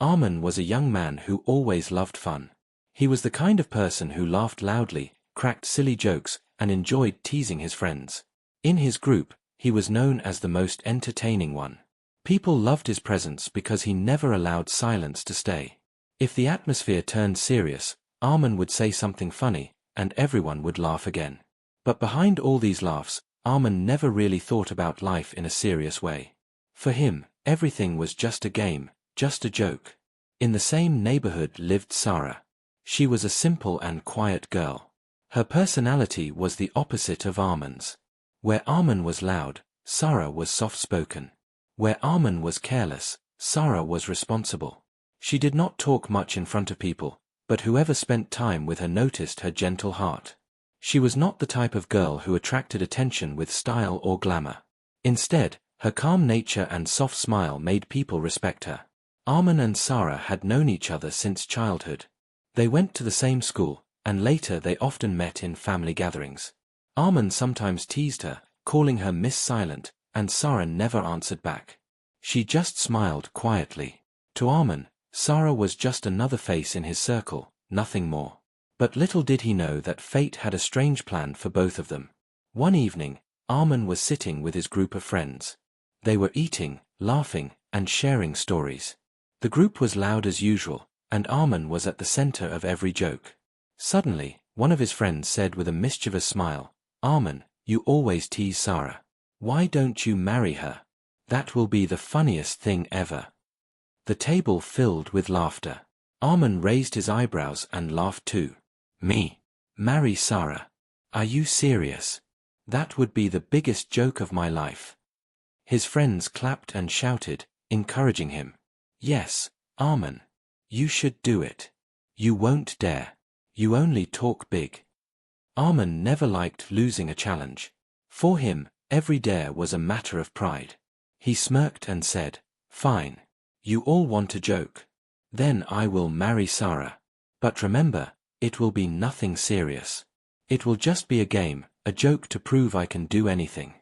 Arman was a young man who always loved fun. He was the kind of person who laughed loudly, cracked silly jokes, and enjoyed teasing his friends. In his group, he was known as the most entertaining one. People loved his presence because he never allowed silence to stay. If the atmosphere turned serious, Arman would say something funny, and everyone would laugh again. But behind all these laughs, Arman never really thought about life in a serious way. For him, everything was just a game, just a joke. In the same neighborhood lived Sarah. She was a simple and quiet girl. Her personality was the opposite of Arman's. Where Arman was loud, Sarah was soft-spoken. Where Arman was careless, Sarah was responsible. She did not talk much in front of people, but whoever spent time with her noticed her gentle heart. She was not the type of girl who attracted attention with style or glamour. Instead, her calm nature and soft smile made people respect her. Arman and Sarah had known each other since childhood. They went to the same school, and later they often met in family gatherings. Arman sometimes teased her, calling her Miss Silent, and Sarah never answered back. She just smiled quietly. To Arman, Sarah was just another face in his circle, nothing more. But little did he know that fate had a strange plan for both of them. One evening, Arman was sitting with his group of friends. They were eating, laughing, and sharing stories. The group was loud as usual, and Arman was at the center of every joke. Suddenly, one of his friends said with a mischievous smile, "Arman, you always tease Sarah. Why don't you marry her? That will be the funniest thing ever." The table filled with laughter. Arman raised his eyebrows and laughed too. "Me? Marry Sarah? Are you serious? That would be the biggest joke of my life." His friends clapped and shouted, encouraging him. "Yes, Arman. You should do it. You won't dare. You only talk big." Arman never liked losing a challenge. For him, every dare was a matter of pride. He smirked and said, "Fine. You all want a joke. Then I will marry Sarah. But remember, it will be nothing serious. It will just be a game, a joke to prove I can do anything."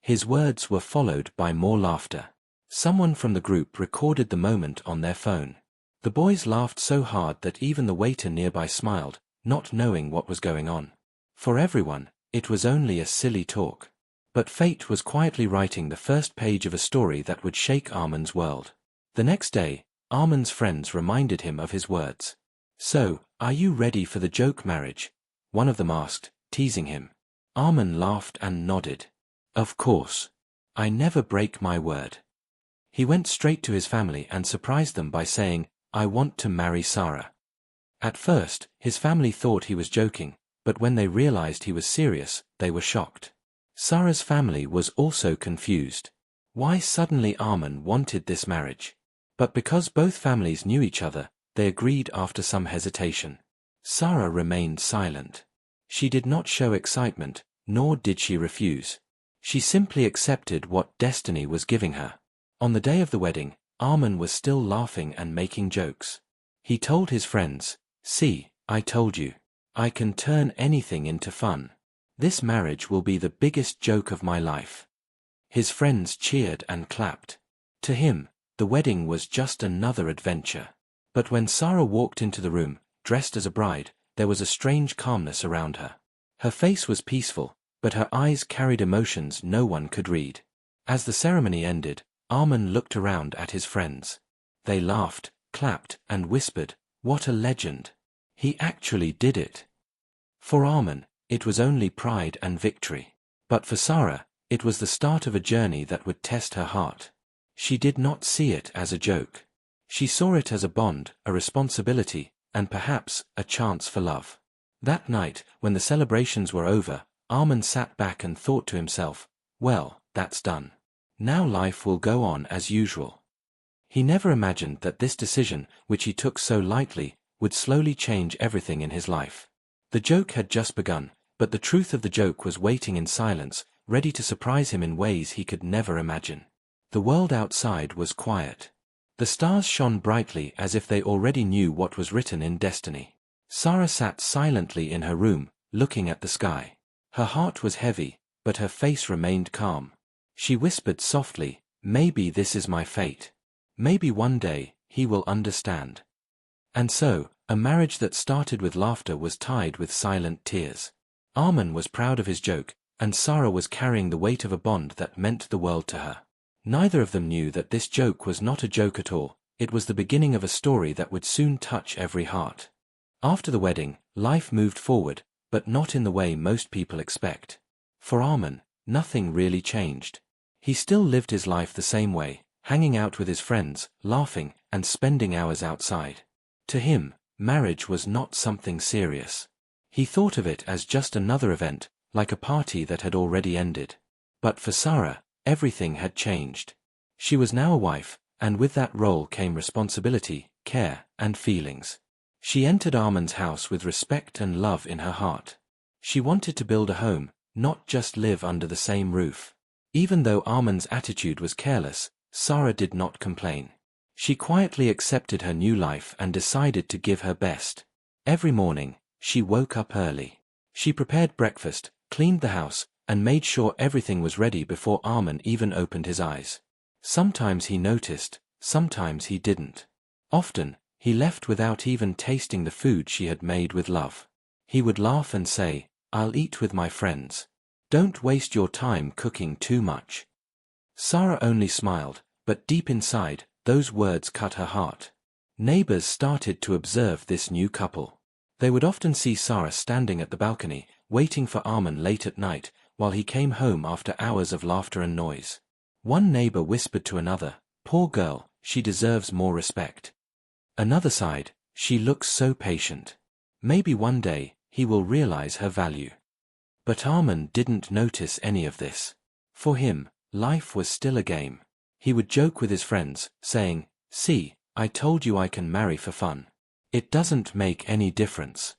His words were followed by more laughter. Someone from the group recorded the moment on their phone. The boys laughed so hard that even the waiter nearby smiled, not knowing what was going on. For everyone, it was only a silly talk. But fate was quietly writing the first page of a story that would shake Arman's world. The next day, Arman's friends reminded him of his words. "So, are you ready for the joke marriage?" one of them asked, teasing him. Arman laughed and nodded. "Of course. I never break my word." He went straight to his family and surprised them by saying, "I want to marry Sarah." At first, his family thought he was joking, but when they realized he was serious, they were shocked. Sarah's family was also confused. Why suddenly Arman wanted this marriage? But because both families knew each other, they agreed after some hesitation. Sarah remained silent. She did not show excitement, nor did she refuse. She simply accepted what destiny was giving her. On the day of the wedding, Arman was still laughing and making jokes. He told his friends, "See, I told you. I can turn anything into fun. This marriage will be the biggest joke of my life." His friends cheered and clapped. To him, the wedding was just another adventure. But when Sarah walked into the room, dressed as a bride, there was a strange calmness around her. Her face was peaceful, but her eyes carried emotions no one could read. As the ceremony ended, Arman looked around at his friends. They laughed, clapped, and whispered, "What a legend! He actually did it." For Arman, it was only pride and victory. But for Sarah, it was the start of a journey that would test her heart. She did not see it as a joke. She saw it as a bond, a responsibility, and perhaps a chance for love. That night, when the celebrations were over, Arman sat back and thought to himself, "Well, that's done. Now life will go on as usual." He never imagined that this decision, which he took so lightly, would slowly change everything in his life. The joke had just begun, but the truth of the joke was waiting in silence, ready to surprise him in ways he could never imagine. The world outside was quiet. The stars shone brightly as if they already knew what was written in destiny. Sarah sat silently in her room, looking at the sky. Her heart was heavy, but her face remained calm. She whispered softly, "Maybe this is my fate. Maybe one day, he will understand. And so, a marriage that started with laughter was tied with silent tears. Armin was proud of his joke, and Sarah was carrying the weight of a bond that meant the world to her. Neither of them knew that this joke was not a joke at all, it was the beginning of a story that would soon touch every heart. After the wedding, life moved forward, but not in the way most people expect. For Armin, nothing really changed. He still lived his life the same way, hanging out with his friends, laughing, and spending hours outside. To him, marriage was not something serious. He thought of it as just another event, like a party that had already ended. But for Sarah, everything had changed. She was now a wife, and with that role came responsibility, care, and feelings. She entered Armin's house with respect and love in her heart. She wanted to build a home, not just live under the same roof. Even though Armin's attitude was careless, Sarah did not complain. She quietly accepted her new life and decided to give her best. Every morning, she woke up early. She prepared breakfast, cleaned the house, and made sure everything was ready before Armin even opened his eyes. Sometimes he noticed, sometimes he didn't. Often, he left without even tasting the food she had made with love. He would laugh and say, "I'll eat with my friends. Don't waste your time cooking too much." Sarah only smiled, but deep inside, those words cut her heart. Neighbors started to observe this new couple. They would often see Sarah standing at the balcony, waiting for Armin late at night, while he came home after hours of laughter and noise. One neighbor whispered to another, "Poor girl, she deserves more respect." Another sighed, "She looks so patient. Maybe one day, he will realize her value." But Armin didn't notice any of this. For him, life was still a game. He would joke with his friends, saying, "See, I told you I can marry for fun. It doesn't make any difference."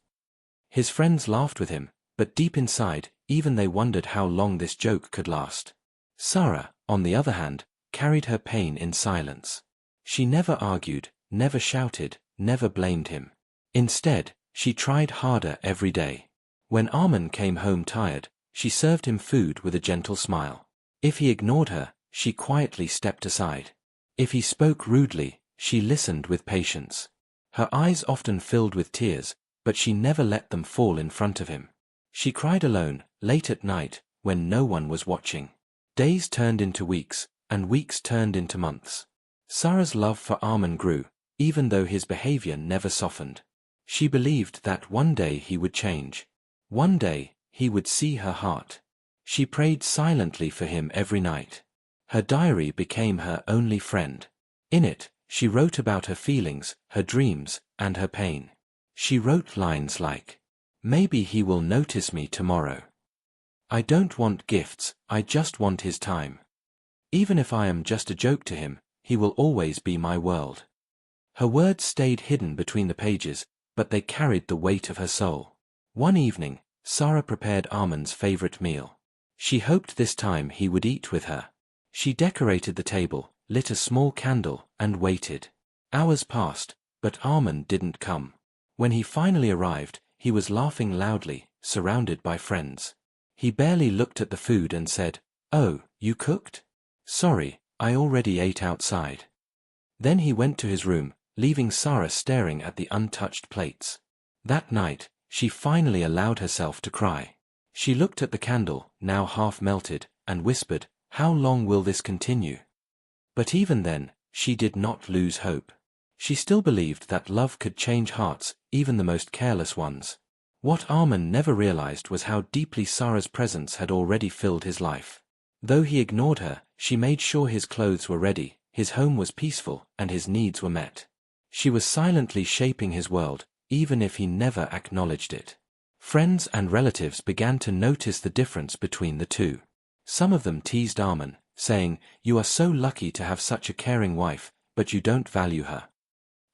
His friends laughed with him, but deep inside, even they wondered how long this joke could last. Sarah, on the other hand, carried her pain in silence. She never argued, never shouted, never blamed him. Instead, she tried harder every day. When Armin came home tired, she served him food with a gentle smile. If he ignored her, she quietly stepped aside. If he spoke rudely, she listened with patience. Her eyes often filled with tears, but she never let them fall in front of him. She cried alone, late at night, when no one was watching. Days turned into weeks, and weeks turned into months. Sarah's love for Armin grew, even though his behavior never softened. She believed that one day he would change. One day, he would see her heart. She prayed silently for him every night. Her diary became her only friend. In it, she wrote about her feelings, her dreams, and her pain. She wrote lines like, "Maybe he will notice me tomorrow. I don't want gifts, I just want his time. Even if I am just a joke to him, he will always be my world." Her words stayed hidden between the pages, but they carried the weight of her soul. One evening, Sarah prepared Armin's favorite meal. She hoped this time he would eat with her. She decorated the table, lit a small candle, and waited. Hours passed, but Armin didn't come. When he finally arrived, he was laughing loudly, surrounded by friends. He barely looked at the food and said, "Oh, you cooked? Sorry, I already ate outside." Then he went to his room, leaving Sarah staring at the untouched plates. That night, she finally allowed herself to cry. She looked at the candle, now half melted, and whispered, "How long will this continue?" But even then, she did not lose hope. She still believed that love could change hearts, even the most careless ones. What Armin never realized was how deeply Sarah's presence had already filled his life. Though he ignored her, she made sure his clothes were ready, his home was peaceful, and his needs were met. She was silently shaping his world, even if he never acknowledged it. Friends and relatives began to notice the difference between the two. Some of them teased Armin, saying, "You are so lucky to have such a caring wife, but you don't value her."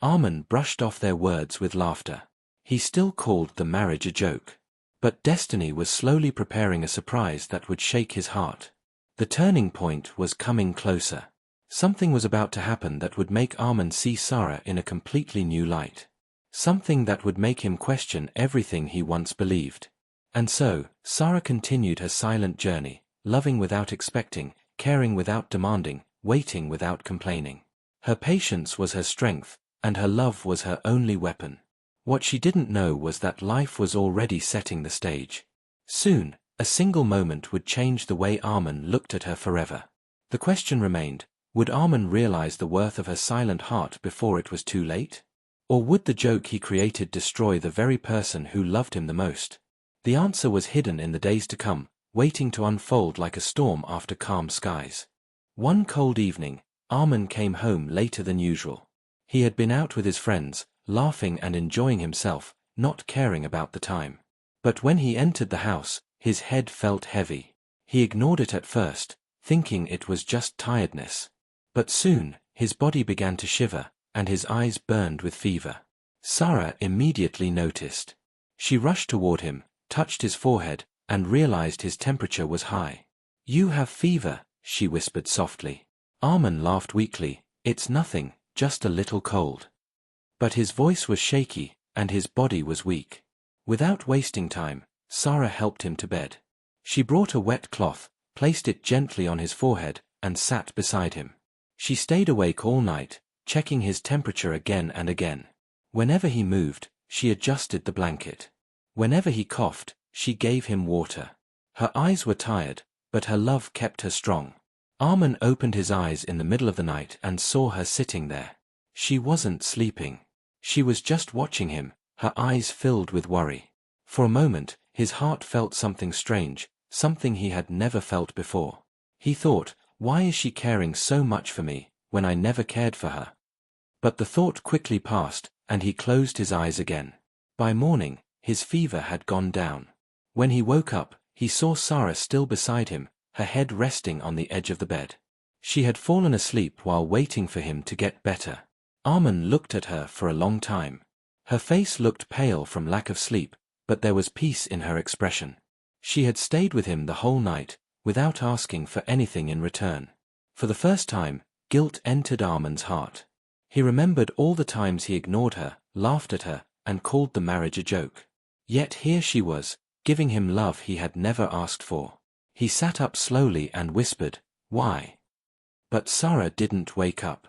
Armin brushed off their words with laughter. He still called the marriage a joke. But destiny was slowly preparing a surprise that would shake his heart. The turning point was coming closer. Something was about to happen that would make Armin see Sarah in a completely new light. Something that would make him question everything he once believed. And so, Sarah continued her silent journey, loving without expecting, caring without demanding, waiting without complaining. Her patience was her strength, and her love was her only weapon. What she didn't know was that life was already setting the stage. Soon, a single moment would change the way Armin looked at her forever. The question remained, would Armin realize the worth of her silent heart before it was too late? Or would the joke he created destroy the very person who loved him the most? The answer was hidden in the days to come, waiting to unfold like a storm after calm skies. One cold evening, Armin came home later than usual. He had been out with his friends, laughing and enjoying himself, not caring about the time. But when he entered the house, his head felt heavy. He ignored it at first, thinking it was just tiredness. But soon, his body began to shiver, and his eyes burned with fever. Sarah immediately noticed. She rushed toward him, touched his forehead, and realized his temperature was high. "You have fever," she whispered softly. Armin laughed weakly. "It's nothing, just a little cold." But his voice was shaky, and his body was weak. Without wasting time, Sarah helped him to bed. She brought a wet cloth, placed it gently on his forehead, and sat beside him. She stayed awake all night, checking his temperature again and again. Whenever he moved, she adjusted the blanket. Whenever he coughed, she gave him water. Her eyes were tired, but her love kept her strong. Armin opened his eyes in the middle of the night and saw her sitting there. She wasn't sleeping. She was just watching him, her eyes filled with worry. For a moment, his heart felt something strange, something he had never felt before. He thought, why is she caring so much for me, when I never cared for her? But the thought quickly passed, and he closed his eyes again. By morning, his fever had gone down. When he woke up, he saw Sarah still beside him, her head resting on the edge of the bed. She had fallen asleep while waiting for him to get better. Armin looked at her for a long time. Her face looked pale from lack of sleep, but there was peace in her expression. She had stayed with him the whole night, without asking for anything in return. For the first time, guilt entered Armin's heart. He remembered all the times he ignored her, laughed at her, and called the marriage a joke. Yet here she was, giving him love he had never asked for. He sat up slowly and whispered, "Why?" But Sarah didn't wake up.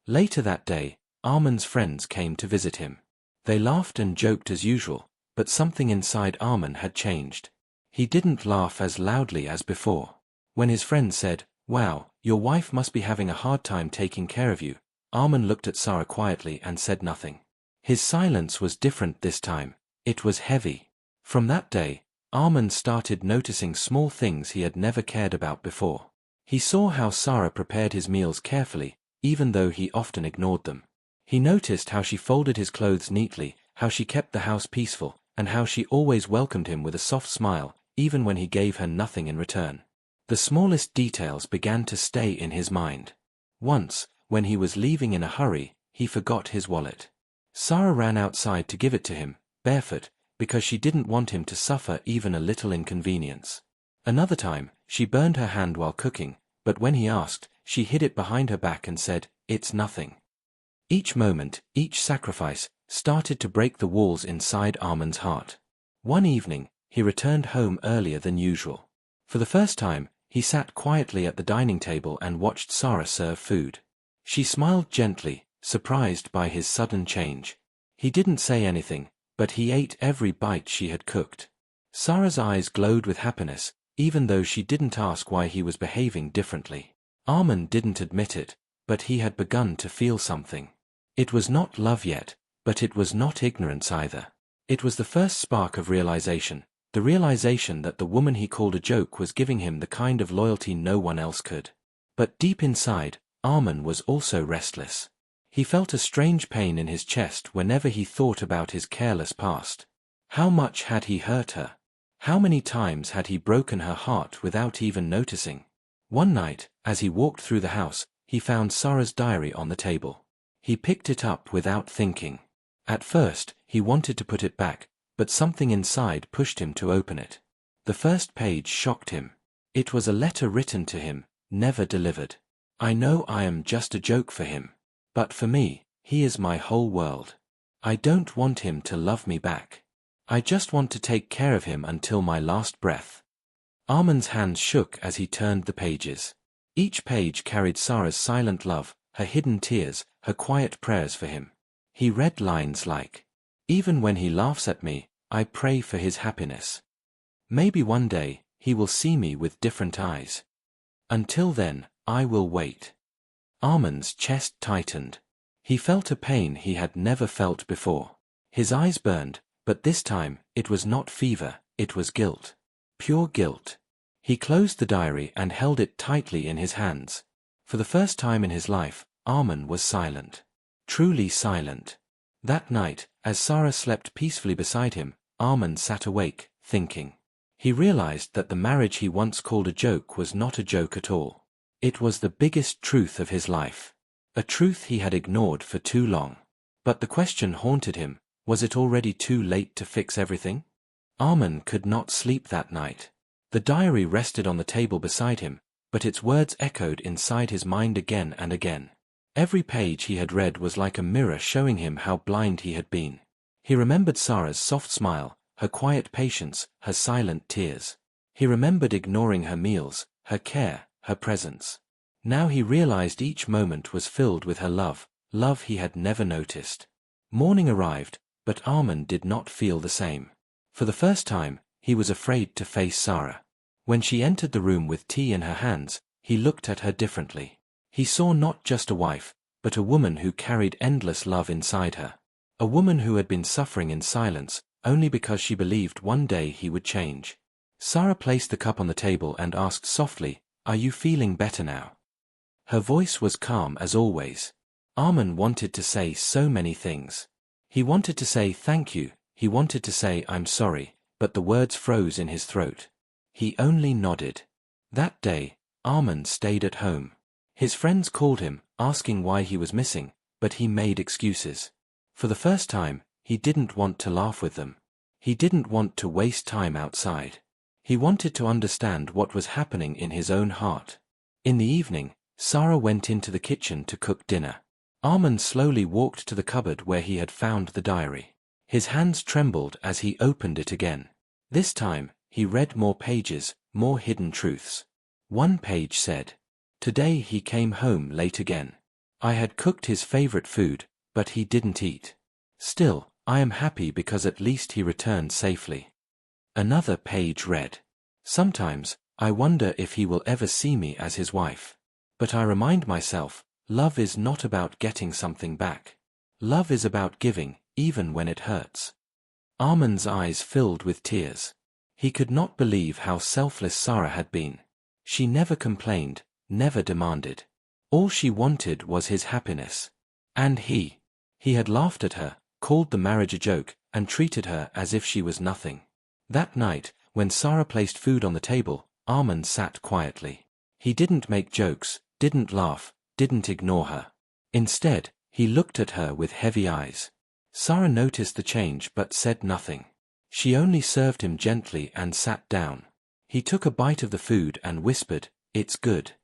Later that day, Armin's friends came to visit him. They laughed and joked as usual, but something inside Armin had changed. He didn't laugh as loudly as before. When his friends said, "Wow, your wife must be having a hard time taking care of you," Armin looked at Sarah quietly and said nothing. His silence was different this time. It was heavy. From that day, Armin started noticing small things he had never cared about before. He saw how Sarah prepared his meals carefully, even though he often ignored them. He noticed how she folded his clothes neatly, how she kept the house peaceful, and how she always welcomed him with a soft smile, even when he gave her nothing in return. The smallest details began to stay in his mind. Once, when he was leaving in a hurry, he forgot his wallet. Sarah ran outside to give it to him, barefoot, because she didn't want him to suffer even a little inconvenience. Another time, she burned her hand while cooking, but when he asked, she hid it behind her back and said, "It's nothing." Each moment, each sacrifice, started to break the walls inside Armin's heart. One evening, he returned home earlier than usual. For the first time, he sat quietly at the dining table and watched Sarah serve food. She smiled gently, surprised by his sudden change. He didn't say anything, but he ate every bite she had cooked. Sarah's eyes glowed with happiness, even though she didn't ask why he was behaving differently. Armin didn't admit it, but he had begun to feel something. It was not love yet, but it was not ignorance either. It was the first spark of realization, the realization that the woman he called a joke was giving him the kind of loyalty no one else could. But deep inside, Armin was also restless. He felt a strange pain in his chest whenever he thought about his careless past. How much had he hurt her? How many times had he broken her heart without even noticing? One night, as he walked through the house, he found Sarah's diary on the table. He picked it up without thinking. At first, he wanted to put it back, but something inside pushed him to open it. The first page shocked him. It was a letter written to him, never delivered. "I know I am just a joke for him. But for me, he is my whole world. I don't want him to love me back. I just want to take care of him until my last breath." Armin's hands shook as he turned the pages. Each page carried Sarah's silent love, her hidden tears, her quiet prayers for him. He read lines like, "Even when he laughs at me, I pray for his happiness. Maybe one day, he will see me with different eyes. Until then, I will wait." Arman's chest tightened. He felt a pain he had never felt before. His eyes burned, but this time, it was not fever, it was guilt. Pure guilt. He closed the diary and held it tightly in his hands. For the first time in his life, Arman was silent. Truly silent. That night, as Sarah slept peacefully beside him, Arman sat awake, thinking. He realized that the marriage he once called a joke was not a joke at all. It was the biggest truth of his life. A truth he had ignored for too long. But the question haunted him, was it already too late to fix everything? Arman could not sleep that night. The diary rested on the table beside him, but its words echoed inside his mind again and again. Every page he had read was like a mirror showing him how blind he had been. He remembered Sarah's soft smile, her quiet patience, her silent tears. He remembered ignoring her meals, her care, her presence. Now he realized each moment was filled with her love, love he had never noticed. Morning arrived, but Arman did not feel the same. For the first time, he was afraid to face Sarah. When she entered the room with tea in her hands, he looked at her differently. He saw not just a wife, but a woman who carried endless love inside her. A woman who had been suffering in silence, only because she believed one day he would change. Sarah placed the cup on the table and asked softly, "Are you feeling better now?" Her voice was calm as always. Arman wanted to say so many things. He wanted to say thank you, he wanted to say I'm sorry, but the words froze in his throat. He only nodded. That day, Arman stayed at home. His friends called him, asking why he was missing, but he made excuses. For the first time, he didn't want to laugh with them. He didn't want to waste time outside. He wanted to understand what was happening in his own heart. In the evening, Sarah went into the kitchen to cook dinner. Arman slowly walked to the cupboard where he had found the diary. His hands trembled as he opened it again. This time, he read more pages, more hidden truths. One page said, "Today he came home late again. I had cooked his favorite food, but he didn't eat. Still, I am happy because at least he returned safely." Another page read, "Sometimes, I wonder if he will ever see me as his wife. But I remind myself, love is not about getting something back. Love is about giving, even when it hurts." Arman's eyes filled with tears. He could not believe how selfless Sarah had been. She never complained, never demanded. All she wanted was his happiness. And he had laughed at her, called the marriage a joke, and treated her as if she was nothing. That night, when Sarah placed food on the table, Arman sat quietly. He didn't make jokes, didn't laugh, didn't ignore her. Instead, he looked at her with heavy eyes. Sarah noticed the change but said nothing. She only served him gently and sat down. He took a bite of the food and whispered, "It's good."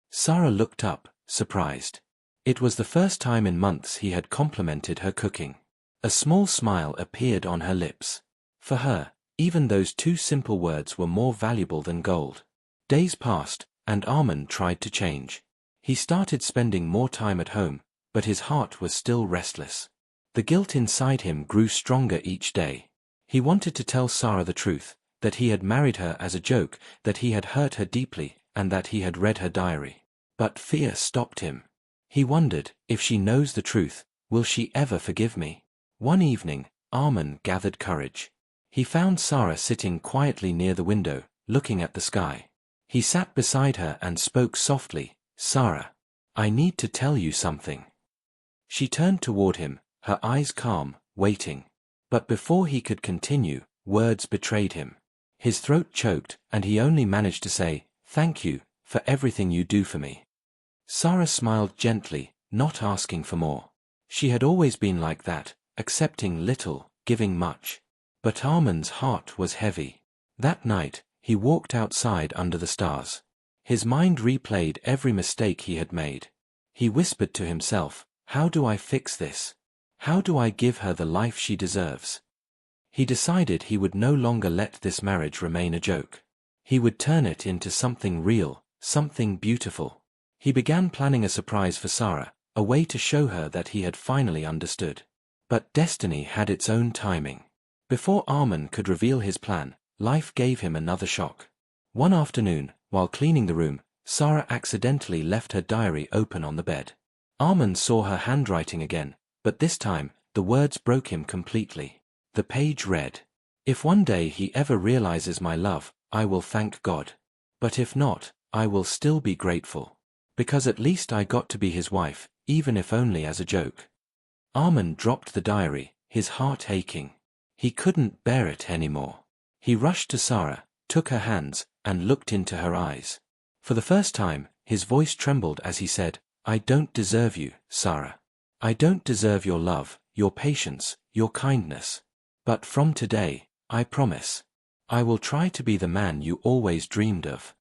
Sarah looked up, surprised. It was the first time in months he had complimented her cooking. A small smile appeared on her lips. For her, even those two simple words were more valuable than gold. Days passed, and Arman tried to change. He started spending more time at home, but his heart was still restless. The guilt inside him grew stronger each day. He wanted to tell Sarah the truth, that he had married her as a joke, that he had hurt her deeply, and that he had read her diary. But fear stopped him. He wondered, if she knows the truth, will she ever forgive me? One evening, Arman gathered courage. He found Sarah sitting quietly near the window, looking at the sky. He sat beside her and spoke softly, "Sarah, I need to tell you something." She turned toward him, her eyes calm, waiting. But before he could continue, words betrayed him. His throat choked, and he only managed to say, "Thank you, for everything you do for me." Sarah smiled gently, not asking for more. She had always been like that, accepting little, giving much. But Arman's heart was heavy. That night, he walked outside under the stars. His mind replayed every mistake he had made. He whispered to himself, "How do I fix this? How do I give her the life she deserves?" He decided he would no longer let this marriage remain a joke. He would turn it into something real, something beautiful. He began planning a surprise for Sarah, a way to show her that he had finally understood. But destiny had its own timing. Before Armin could reveal his plan, life gave him another shock. One afternoon, while cleaning the room, Sarah accidentally left her diary open on the bed. Armin saw her handwriting again, but this time, the words broke him completely. The page read, "If one day he ever realizes my love, I will thank God. But if not, I will still be grateful. Because at least I got to be his wife, even if only as a joke." Armin dropped the diary, his heart aching. He couldn't bear it anymore. He rushed to Sarah, took her hands, and looked into her eyes. For the first time, his voice trembled as he said, "I don't deserve you, Sarah. I don't deserve your love, your patience, your kindness. But from today, I promise, I will try to be the man you always dreamed of."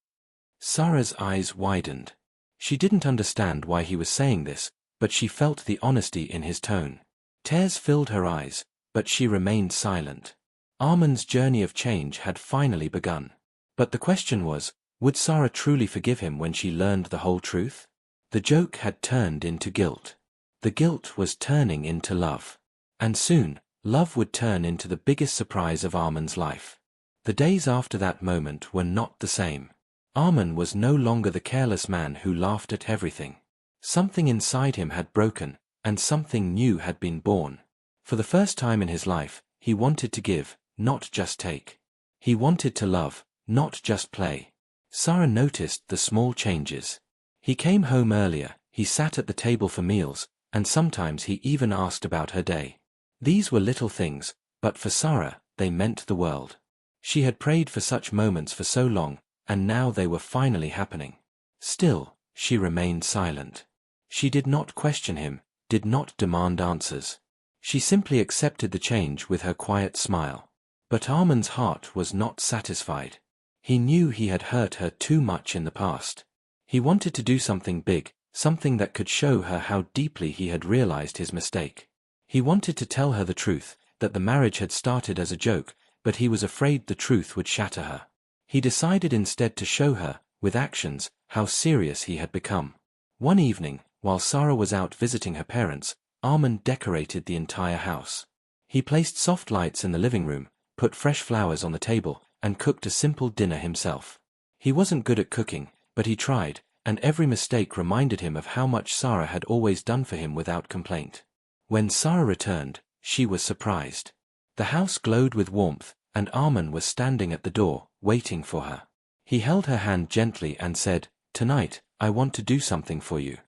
Sarah's eyes widened. She didn't understand why he was saying this, but she felt the honesty in his tone. Tears filled her eyes, but she remained silent. Armin's journey of change had finally begun. But the question was, would Sarah truly forgive him when she learned the whole truth? The joke had turned into guilt. The guilt was turning into love. And soon, love would turn into the biggest surprise of Armin's life. The days after that moment were not the same. Armin was no longer the careless man who laughed at everything. Something inside him had broken, and something new had been born. For the first time in his life, he wanted to give, not just take. He wanted to love, not just play. Sarah noticed the small changes. He came home earlier, he sat at the table for meals, and sometimes he even asked about her day. These were little things, but for Sarah, they meant the world. She had prayed for such moments for so long, and now they were finally happening. Still, she remained silent. She did not question him, did not demand answers. She simply accepted the change with her quiet smile. But Armin's heart was not satisfied. He knew he had hurt her too much in the past. He wanted to do something big, something that could show her how deeply he had realized his mistake. He wanted to tell her the truth, that the marriage had started as a joke, but he was afraid the truth would shatter her. He decided instead to show her, with actions, how serious he had become. One evening, while Sarah was out visiting her parents, Armin decorated the entire house. He placed soft lights in the living room, put fresh flowers on the table, and cooked a simple dinner himself. He wasn't good at cooking, but he tried, and every mistake reminded him of how much Sarah had always done for him without complaint. When Sarah returned, she was surprised. The house glowed with warmth, and Armin was standing at the door, waiting for her. He held her hand gently and said, "Tonight, I want to do something for you."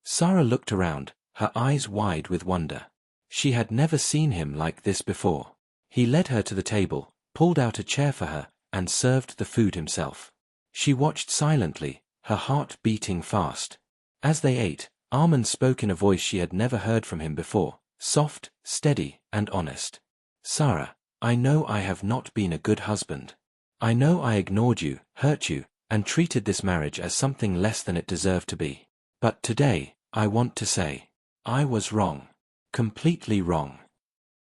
Sarah looked around, her eyes wide with wonder. She had never seen him like this before. He led her to the table, pulled out a chair for her, and served the food himself. She watched silently, her heart beating fast. As they ate, Armin spoke in a voice she had never heard from him before, soft, steady, and honest. "Sarah, I know I have not been a good husband. I know I ignored you, hurt you, and treated this marriage as something less than it deserved to be. But today, I want to say, I was wrong. Completely wrong."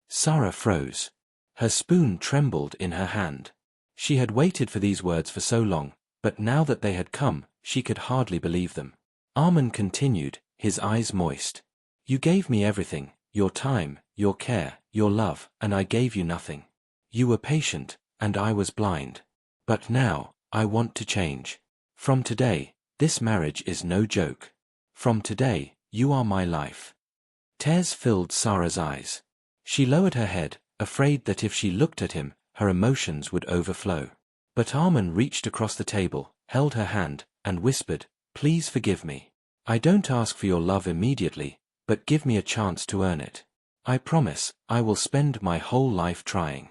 Sarah froze. Her spoon trembled in her hand. She had waited for these words for so long, but now that they had come, she could hardly believe them. Armin continued, his eyes moist. "You gave me everything, your time, your care, your love, and I gave you nothing. You were patient, and I was blind. But now, I want to change. From today, this marriage is no joke. From today, you are my life." Tears filled Sarah's eyes. She lowered her head, afraid that if she looked at him, her emotions would overflow. But Armin reached across the table, held her hand, and whispered, "Please forgive me. I don't ask for your love immediately, but give me a chance to earn it. I promise, I will spend my whole life trying."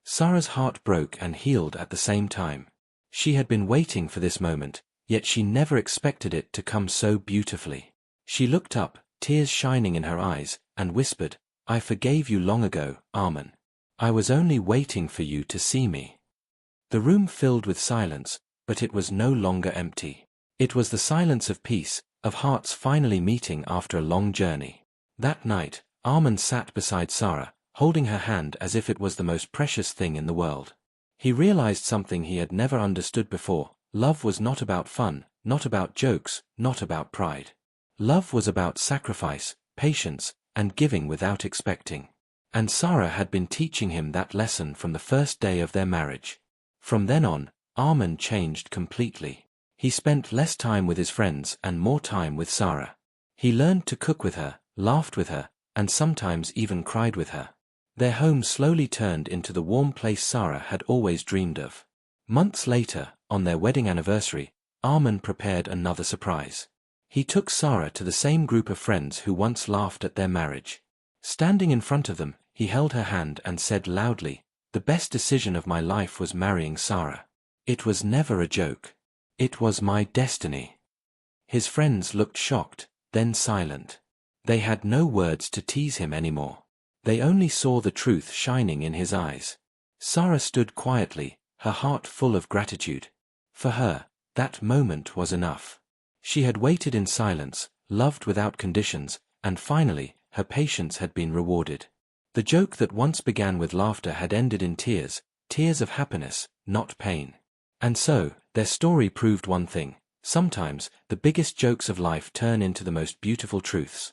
Sarah's heart broke and healed at the same time. She had been waiting for this moment, yet she never expected it to come so beautifully. She looked up, tears shining in her eyes, and whispered, "I forgave you long ago, Armin. I was only waiting for you to see me." The room filled with silence, but it was no longer empty. It was the silence of peace, of hearts finally meeting after a long journey. That night, Armin sat beside Sarah, holding her hand as if it was the most precious thing in the world. He realized something he had never understood before: love was not about fun, not about jokes, not about pride. Love was about sacrifice, patience, and giving without expecting. And Sarah had been teaching him that lesson from the first day of their marriage. From then on, Armand changed completely. He spent less time with his friends and more time with Sarah. He learned to cook with her, laughed with her, and sometimes even cried with her. Their home slowly turned into the warm place Sarah had always dreamed of. Months later, on their wedding anniversary, Armand prepared another surprise. He took Sarah to the same group of friends who once laughed at their marriage. Standing in front of them, he held her hand and said loudly, "The best decision of my life was marrying Sarah. It was never a joke. It was my destiny." His friends looked shocked, then silent. They had no words to tease him anymore. They only saw the truth shining in his eyes. Sarah stood quietly, her heart full of gratitude. For her, that moment was enough. She had waited in silence, loved without conditions, and finally, her patience had been rewarded. The joke that once began with laughter had ended in tears, tears of happiness, not pain. And so, their story proved one thing: sometimes, the biggest jokes of life turn into the most beautiful truths.